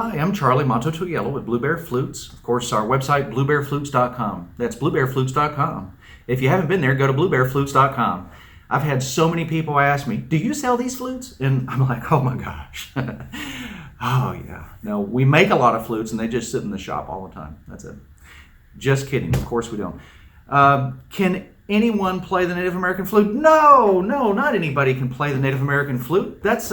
Hi, I'm Charlie Mato-Toyela with Blue Bear Flutes. Of course, our website, bluebearflutes.com. That's bluebearflutes.com. If you haven't been there, go to bluebearflutes.com. I've had so many people ask me, do you sell these flutes? And I'm like, oh my gosh. Oh yeah. No, we make a lot of flutes and they just sit in the shop all the time. That's it. Just kidding. Of course we don't. Can anyone play the Native American flute? No, not anybody can play the Native American flute. That's,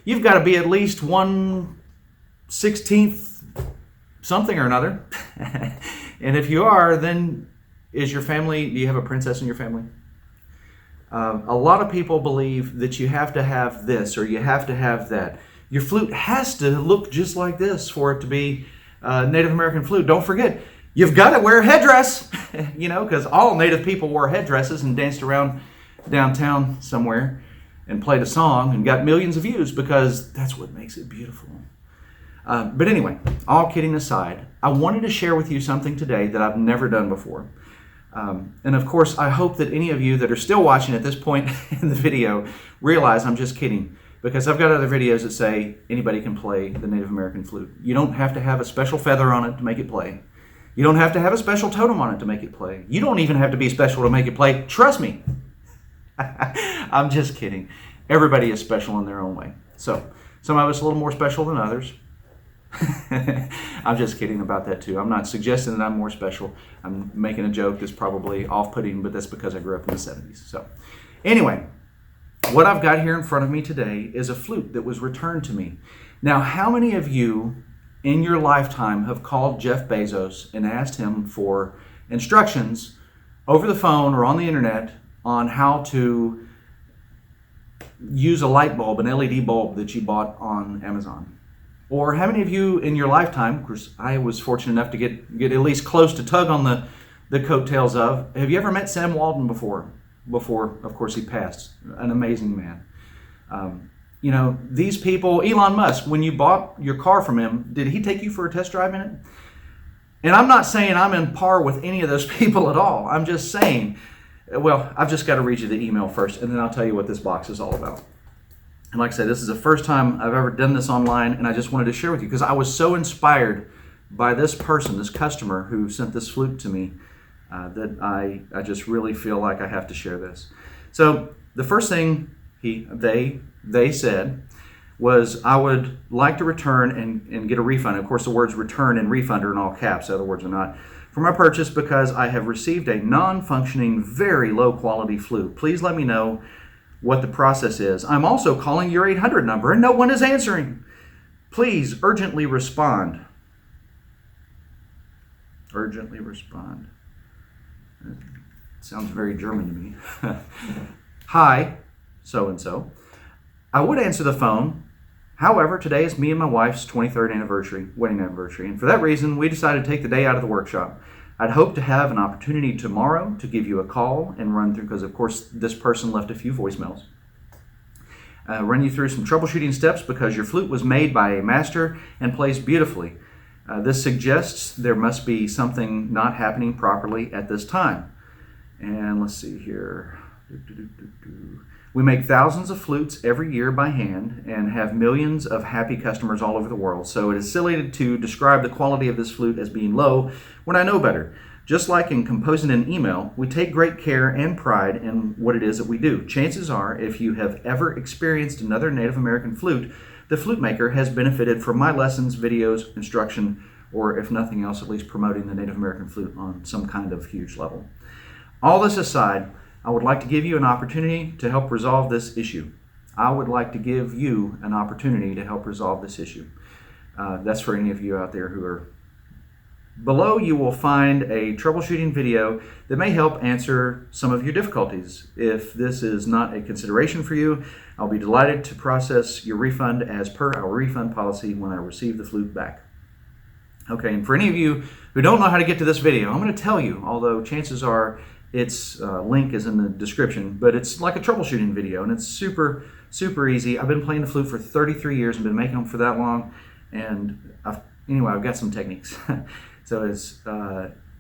you've got to be at least 1/16th something or another. And if you are, then do you have a princess in your family? A lot of people believe that you have to have this or you have to have that. Your flute has to look just like this for it to be a Native American flute. Don't forget, you've got to wear a headdress, because all Native people wore headdresses and danced around downtown somewhere and played a song and got millions of views because that's what makes it beautiful. But anyway, all kidding aside, I wanted to share with you something today that I've never done before. And of course, I hope that any of you that are still watching at this point in the video realize I'm just kidding, because I've got other videos that say anybody can play the Native American flute. You don't have to have a special feather on it to make it play. You don't have to have a special totem on it to make it play. You don't even have to be special to make it play. Trust me. I'm just kidding. Everybody is special in their own way. So, some of us a little more special than others. I'm just kidding about that too. I'm not suggesting that I'm more special. I'm making a joke that's probably off-putting, but that's because I grew up in the 70s. So, anyway, what I've got here in front of me today is a flute that was returned to me. Now, how many of you in your lifetime have called Jeff Bezos and asked him for instructions over the phone or on the internet on how to use a light bulb, an LED bulb that you bought on Amazon? Or how many of you in your lifetime, of course I was fortunate enough to get at least close to tug on the coattails of, have you ever met Sam Walton before, of course, he passed? An amazing man. These people, Elon Musk, when you bought your car from him, did he take you for a test drive in it? And I'm not saying I'm in par with any of those people at all. I'm just saying, well, I've just got to read you the email first, and then I'll tell you what this box is all about. And like I said, this is the first time I've ever done this online, and I just wanted to share with you because I was so inspired by this person, this customer who sent this flute to me, that I just really feel like I have to share this. So the first thing they said was, I would like to return and get a refund. Of course, the words return and refund are in all caps, other words are not. For my purchase, because I have received a non-functioning, very low-quality flute. Please let me know what the process is. I'm also calling your 800 number and no one is answering. Please urgently respond. Urgently respond. It sounds very German to me. Hi, so-and-so. I would answer the phone. However, today is me and my wife's 23rd wedding anniversary, and for that reason, we decided to take the day out of the workshop. I'd hope to have an opportunity tomorrow to give you a call and run through, because of course this person left a few voicemails. Run you through some troubleshooting steps because your flute was made by a master and plays beautifully. This suggests there must be something not happening properly at this time. And let's see here. We make thousands of flutes every year by hand and have millions of happy customers all over the world. So it is silly to describe the quality of this flute as being low when I know better. Just like in composing an email, we take great care and pride in what it is that we do. Chances are, if you have ever experienced another Native American flute, the flute maker has benefited from my lessons, videos, instruction, or if nothing else, at least promoting the Native American flute on some kind of huge level. All this aside, I would like to give you an opportunity to help resolve this issue. I would like to give you an opportunity to help resolve this issue. That's for any of you out there who are... Below you will find a troubleshooting video that may help answer some of your difficulties. If this is not a consideration for you, I'll be delighted to process your refund as per our refund policy when I receive the flute back. Okay, and for any of you who don't know how to get to this video, I'm going to tell you, although chances are its link is in the description, but it's like a troubleshooting video, and it's super, super easy. I've been playing the flute for 33 years and been making them for that long, and I've got some techniques. So it's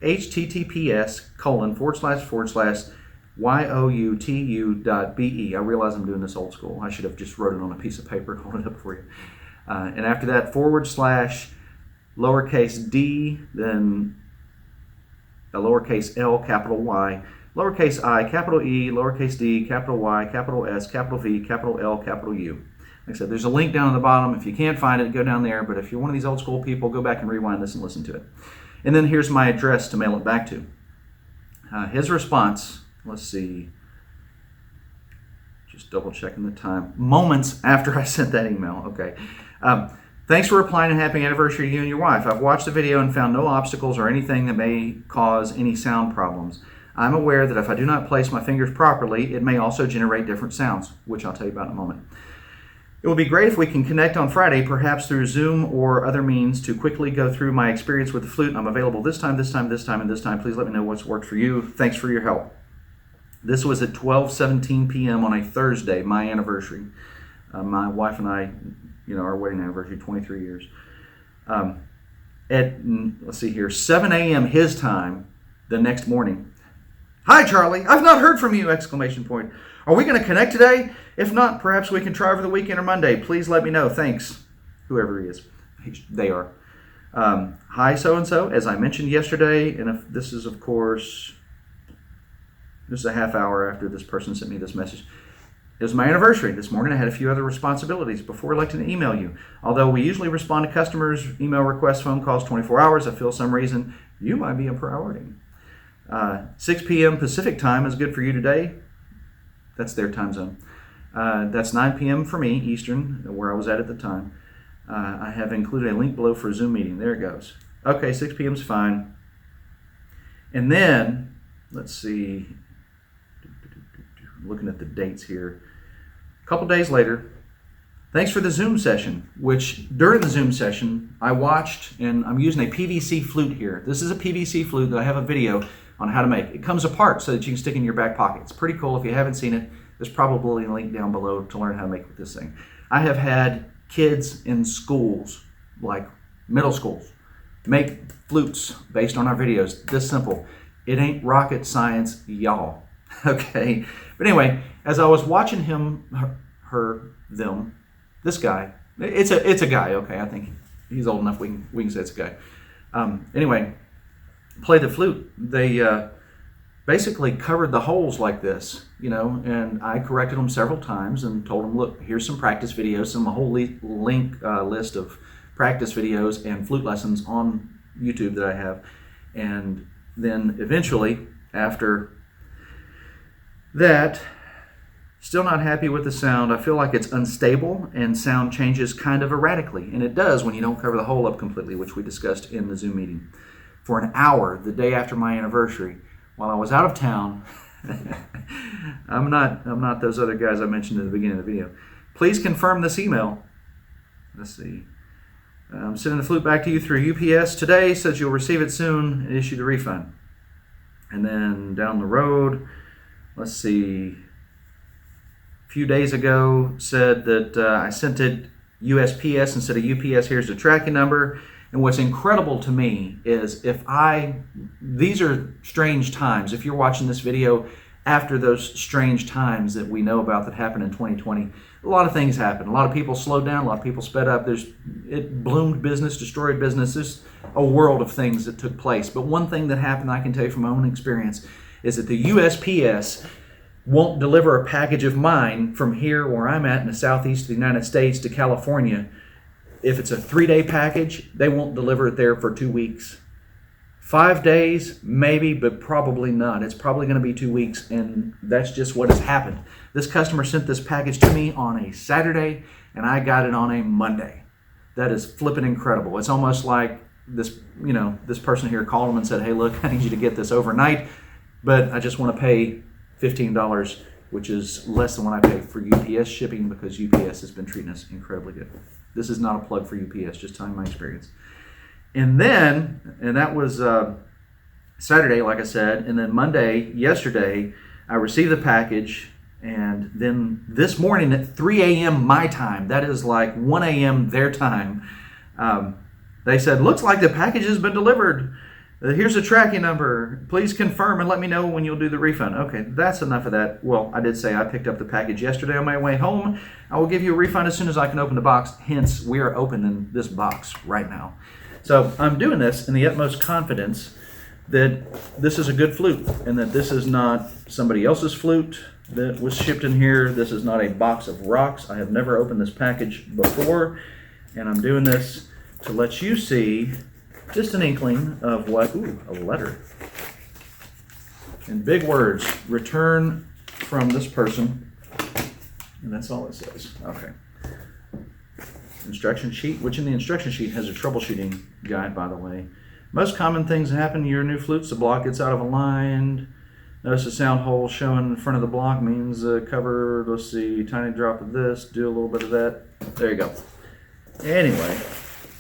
https://youtu.be. I realize I'm doing this old school. I should have just wrote it on a piece of paper and hold it up for you. And after that, / lowercase d, then a lowercase l, capital Y, lowercase I, capital E, lowercase d, capital Y, capital S, capital V, capital L, capital U. Like I said, there's a link down at the bottom. If you can't find it, go down there. But if you're one of these old school people, go back and rewind this and listen to it. And then here's my address to mail it back to. His response, let's see, just double checking the time, moments after I sent that email. Okay. Thanks for replying and happy anniversary to you and your wife. I've watched the video and found no obstacles or anything that may cause any sound problems. I'm aware that if I do not place my fingers properly, it may also generate different sounds, which I'll tell you about in a moment. It will be great if we can connect on Friday, perhaps through Zoom or other means, to quickly go through my experience with the flute. I'm available this time, this time, this time, and this time. Please let me know what's worked for you. Thanks for your help. This was at 12:17 p.m. on a Thursday, my anniversary. My wife and I, our wedding anniversary, 23 years. Let's see here, 7 a.m. his time the next morning. Hi, Charlie. I've not heard from you! ! Are we going to connect today? If not, perhaps we can try over the weekend or Monday. Please let me know. Thanks. Whoever he is. They are. Hi, so-and-so. As I mentioned yesterday, and if this is, of course, this is a half hour after this person sent me this message. It was my anniversary. This morning I had a few other responsibilities before electing to email you. Although we usually respond to customers' email requests, phone calls, 24 hours, I feel some reason you might be a priority. 6 p.m. Pacific time is good for you today. That's their time zone. That's 9 p.m. for me, Eastern, where I was at the time. I have included a link below for a Zoom meeting. There it goes. Okay, 6 p.m. is fine. And then, let's see, looking at the dates here. A couple days later, thanks for the Zoom session, which during the Zoom session, I watched, and I'm using a PVC flute here. This is a PVC flute that I have a video on how to make. It comes apart so that you can stick in your back pocket. It's pretty cool. If you haven't seen it, there's probably a link down below to learn how to make with this thing. I have had kids in schools, like middle schools, make flutes based on our videos. This simple. It ain't rocket science, y'all. Okay? But anyway, as I was watching him, them, this guy, it's a guy, okay? I think he's old enough we can say it's a guy. Anyway, play the flute. They basically covered the holes like this, and I corrected them several times and told them, look, here's some practice videos, a whole list of practice videos and flute lessons on YouTube that I have. And then eventually, after that, still not happy with the sound. I feel like it's unstable and sound changes kind of erratically. And it does when you don't cover the hole up completely, which we discussed in the Zoom meeting. For an hour, the day after my anniversary, while I was out of town, I'm not those other guys I mentioned at the beginning of the video. Please confirm this email. Let's see. I'm sending the flute back to you through UPS today. Says you'll receive it soon and issue the refund. And then down the road, let's see. A few days ago, said that I sent it USPS instead of UPS. Here's the tracking number. And what's incredible to me is these are strange times. If you're watching this video after those strange times that we know about that happened in 2020, a lot of things happened. A lot of people slowed down, a lot of people sped up. It bloomed business, destroyed business. There's a world of things that took place. But one thing that happened, I can tell you from my own experience, is that the USPS won't deliver a package of mine from here where I'm at in the southeast of the United States to California. If it's a 3-day package, they won't deliver it there for 2 weeks. 5 days, maybe, but probably not. It's probably going to be 2 weeks, and that's just what has happened. This customer sent this package to me on a Saturday, and I got it on a Monday. That is flipping incredible. It's almost like this person here called them and said, hey, look, I need you to get this overnight, but I just want to pay $15, which is less than what I pay for UPS shipping because UPS has been treating us incredibly good. This is not a plug for UPS, just telling my experience. And that was Saturday, like I said, and then Monday, yesterday, I received the package, and then this morning at 3 a.m. my time, that is like 1 a.m. their time, they said, looks like the package has been delivered. Here's a tracking number. Please confirm and let me know when you'll do the refund. Okay, that's enough of that. Well, I did say I picked up the package yesterday on my way home. I will give you a refund as soon as I can open the box. Hence, we are opening this box right now. So I'm doing this in the utmost confidence that this is a good flute and that this is not somebody else's flute that was shipped in here. This is not a box of rocks. I have never opened this package before, and I'm doing this to let you see just an inkling of what, a letter. In big words, return from this person, and that's all it says. Okay. Instruction sheet, which in the instruction sheet has a troubleshooting guide, by the way. Most common things happen to your new flutes. The block gets out of aligned. Notice the sound hole showing in front of the block means cover, let's see, tiny drop of this, do a little bit of that. There you go. Anyway,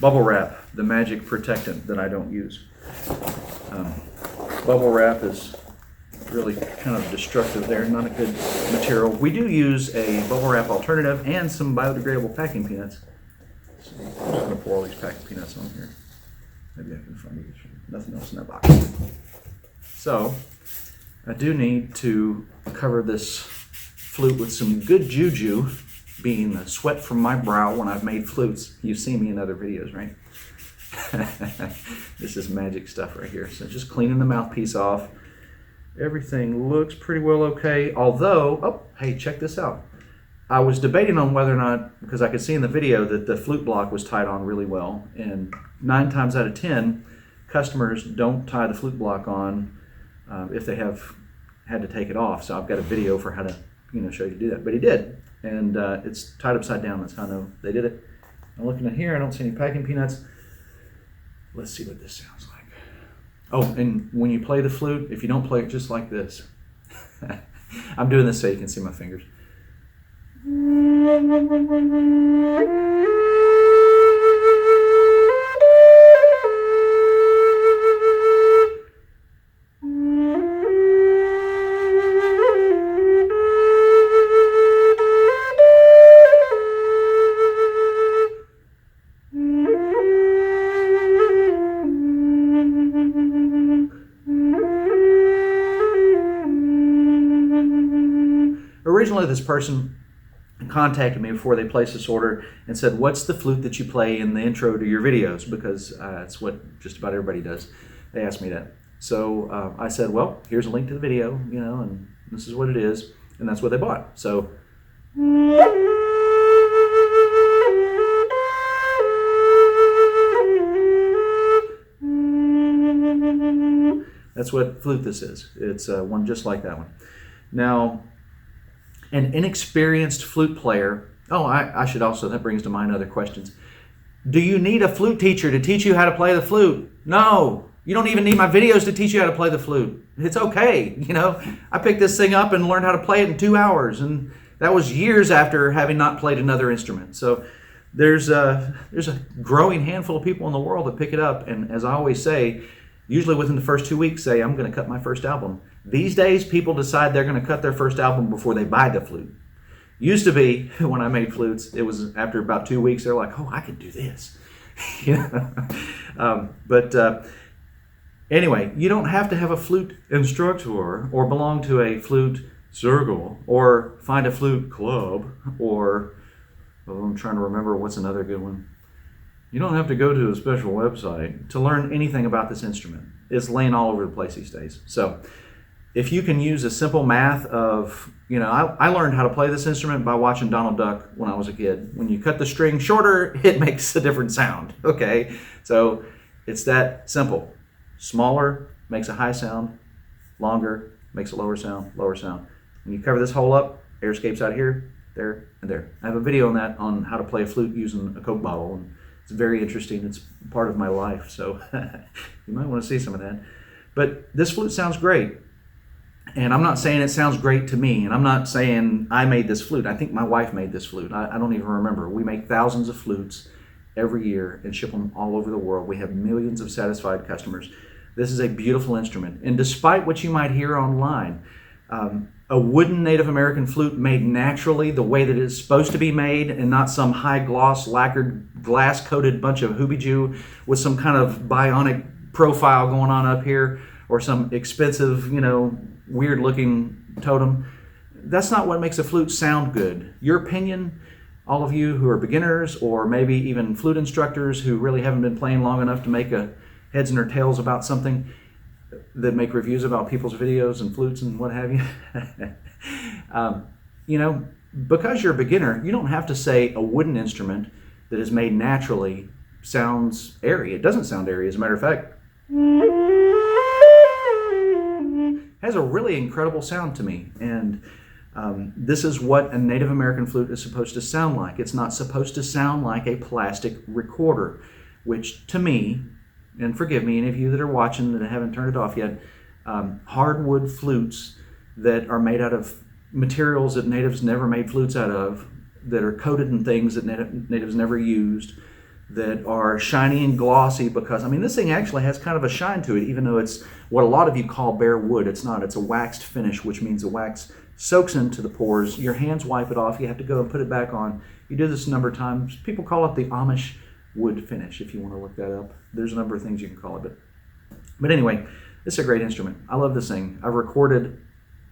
bubble wrap, the magic protectant that I don't use. Bubble wrap is really kind of destructive there, not a good material. We do use a bubble wrap alternative and some biodegradable packing peanuts. So I'm just going to pour all these packing peanuts on here. Maybe I can find it. Nothing else in that box. So I do need to cover this flute with some good juju, being the sweat from my brow when I've made flutes. You've seen me in other videos, right? This is magic stuff right here. So just cleaning the mouthpiece off. Everything looks pretty well okay. Although, oh, hey, check this out. I was debating on whether or not, because I could see in the video that the flute block was tied on really well, and 9 times out of 10, customers don't tie the flute block on if they have had to take it off. So I've got a video for how to, show you to do that. But he did, and it's tied upside down. That's how I know they did it. I'm looking at here. I don't see any packing peanuts. Let's see what this sounds like. Oh, and when you play the flute, if you don't play it just like this, I'm doing this so you can see my fingers. Originally, this person contacted me before they placed this order and said, what's the flute that you play in the intro to your videos? Because it's what just about everybody does. They asked me that. So I said, well, here's a link to the video, and this is what it is. And that's what they bought. So that's what flute this is. It's one just like that one. Now, an inexperienced flute player, that brings to mind other questions. Do you need a flute teacher to teach you how to play the flute? No, you don't even need my videos to teach you how to play the flute. It's okay, I picked this thing up and learned how to play it in 2 hours, and that was years after having not played another instrument. So there's a growing handful of people in the world that pick it up, and as I always say, usually within the first 2 weeks, say, I'm going to cut my first album. These days, people decide they're going to cut their first album before they buy the flute. Used to be, when I made flutes, it was after about 2 weeks, they're like, oh, I could do this. Anyway, you don't have to have a flute instructor or belong to a flute circle or find a flute club or, I'm trying to remember what's another good one. You don't have to go to a special website to learn anything about this instrument. It's laying all over the place these days. So if you can use a simple math of, I learned how to play this instrument by watching Donald Duck when I was a kid. When you cut the string shorter, it makes a different sound, okay? So it's that simple. Smaller makes a high sound, longer makes a lower sound, lower sound. When you cover this hole up, air escapes out here, there, and there. I have a video on that on how to play a flute using a Coke bottle, and it's very interesting. It's part of my life, so you might want to see some of that. But this flute sounds great. And I'm not saying it sounds great to me, and I'm not saying I made this flute. I think my wife made this flute. I don't even remember. We make thousands of flutes every year and ship them all over the world. We have millions of satisfied customers. This is a beautiful instrument. And despite what you might hear online, a wooden Native American flute made naturally the way that it's supposed to be made and not some high gloss, lacquered, glass-coated bunch of hoobie-joo with some kind of bionic profile going on up here or some expensive, weird looking totem. That's not what makes a flute sound good. Your opinion, all of you who are beginners or maybe even flute instructors who really haven't been playing long enough to make a heads and tails about something, that make reviews about people's videos and flutes and what have you. Because you're a beginner, you don't have to say a wooden instrument that is made naturally sounds airy. It doesn't sound airy. As a matter of fact, it has a really incredible sound to me. And this is what a Native American flute is supposed to sound like. It's not supposed to sound like a plastic recorder, which to me, and forgive me, any of you that are watching that haven't turned it off yet, hardwood flutes that are made out of materials that natives never made flutes out of, that are coated in things that natives never used, that are shiny and glossy because, this thing actually has kind of a shine to it, even though it's what a lot of you call bare wood. It's not. It's a waxed finish, which means the wax soaks into the pores. Your hands wipe it off. You have to go and put it back on. You do this a number of times. People call it the Amish wood finish, if you want to look that up. There's a number of things you can call it. But anyway, it's a great instrument. I love this thing. I've recorded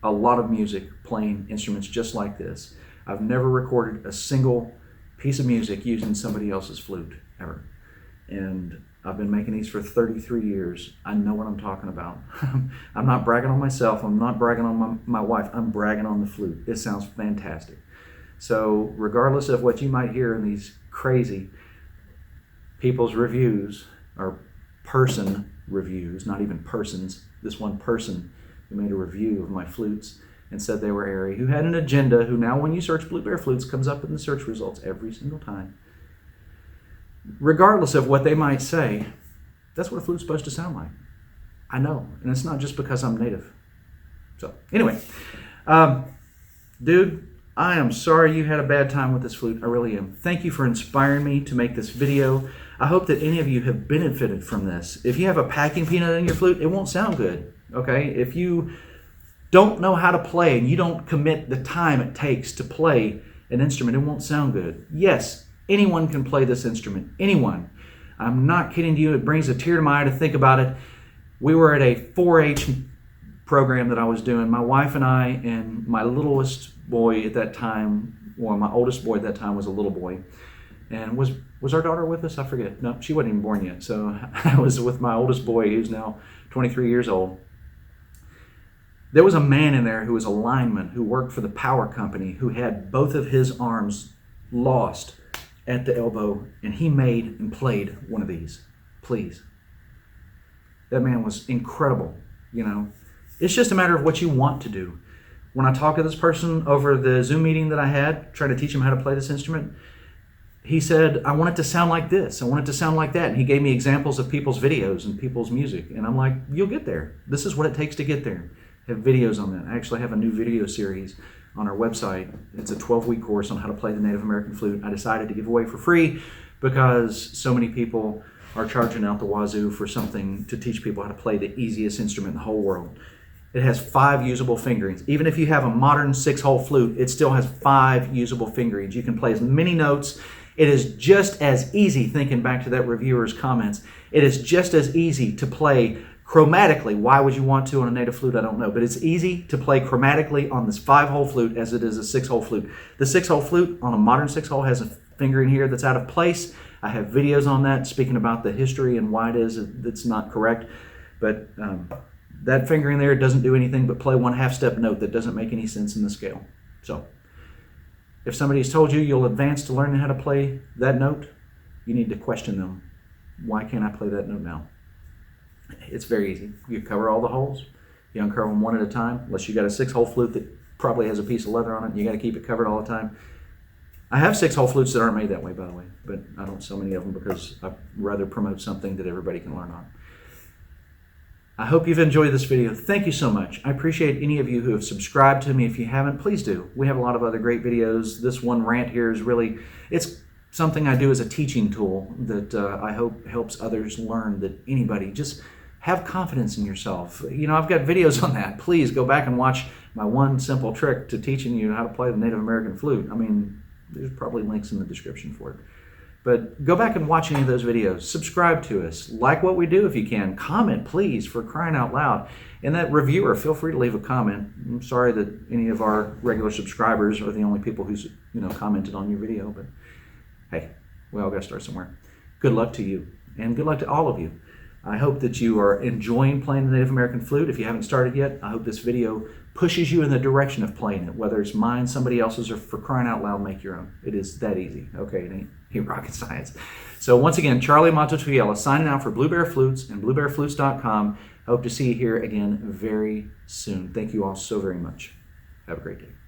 a lot of music playing instruments just like this. I've never recorded a single piece of music using somebody else's flute, ever. And I've been making these for 33 years. I know what I'm talking about. I'm not bragging on myself. I'm not bragging on my wife. I'm bragging on the flute. It sounds fantastic. So regardless of what you might hear in these crazy people's reviews, or person reviews, not even persons, this one person who made a review of my flutes and said they were airy, who had an agenda, who now when you search Blue Bear Flutes comes up in the search results every single time. Regardless of what they might say, that's what a flute's supposed to sound like. I know, and it's not just because I'm native. So anyway, dude, I am sorry you had a bad time with this flute. I really am. Thank you for inspiring me to make this video. I hope that any of you have benefited from this. If you have a packing peanut in your flute, it won't sound good, okay? If you don't know how to play and you don't commit the time it takes to play an instrument, it won't sound good. Yes, anyone can play this instrument. Anyone. I'm not kidding you. It brings a tear to my eye to think about it. We were at a 4-H program that I was doing. My wife and I and my littlest boy at that time, well, my oldest boy at that time was a little boy. And was our daughter with us? I forget. No, she wasn't even born yet. So I was with my oldest boy, who's now 23 years old. There was a man in there who was a lineman who worked for the power company who had both of his arms lost at the elbow, and he made and played one of these. Please. That man was incredible, It's just a matter of what you want to do. When I talked to this person over the Zoom meeting that I had, trying to teach him how to play this instrument, he said, I want it to sound like this. I want it to sound like that. And he gave me examples of people's videos and people's music. And I'm like, you'll get there. This is what it takes to get there. I have videos on that. I actually have a new video series on our website. It's a 12-week course on how to play the Native American flute. I decided to give away for free because so many people are charging out the wazoo for something to teach people how to play the easiest instrument in the whole world. It has 5 usable fingerings. Even if you have a modern 6-hole flute, it still has 5 usable fingerings. You can play as many notes. It is just as easy, thinking back to that reviewer's comments, it is just as easy to play chromatically. Why would you want to on a native flute? I don't know. But it's easy to play chromatically on this 5-hole flute as it is a 6-hole flute. The 6-hole flute on a modern 6-hole has a fingering here that's out of place. I have videos on that speaking about the history and why it is that's not correct. But that fingering there doesn't do anything but play 1/2 step note that doesn't make any sense in the scale. So if somebody's told you you'll advance to learning how to play that note, you need to question them. Why can't I play that note now? It's very easy. You cover all the holes. You uncover them one at a time, unless you got a 6-hole flute that probably has a piece of leather on it. You got to keep it covered all the time. I have 6-hole flutes that aren't made that way, by the way, but I don't sell many of them because I'd rather promote something that everybody can learn on. I hope you've enjoyed this video. Thank you so much. I appreciate any of you who have subscribed to me. If you haven't, please do. We have a lot of other great videos. This one rant here is really, it's something I do as a teaching tool that I hope helps others learn, that anybody, just have confidence in yourself. I've got videos on that. Please go back and watch my one simple trick to teaching you how to play the Native American flute. There's probably links in the description for it. But go back and watch any of those videos. Subscribe to us. Like what we do if you can. Comment, please, for crying out loud. And that reviewer, feel free to leave a comment. I'm sorry that any of our regular subscribers are the only people who's commented on your video, but hey, we all got to start somewhere. Good luck to you, and good luck to all of you. I hope that you are enjoying playing the Native American flute. If you haven't started yet, I hope this video pushes you in the direction of playing it, whether it's mine, somebody else's, or for crying out loud, make your own. It is that easy. Okay, it ain't rocket science. So once again, Charlie Mato-Toyela signing out for Blue Bear Flutes and bluebearflutes.com. Hope to see you here again very soon. Thank you all so very much. Have a great day.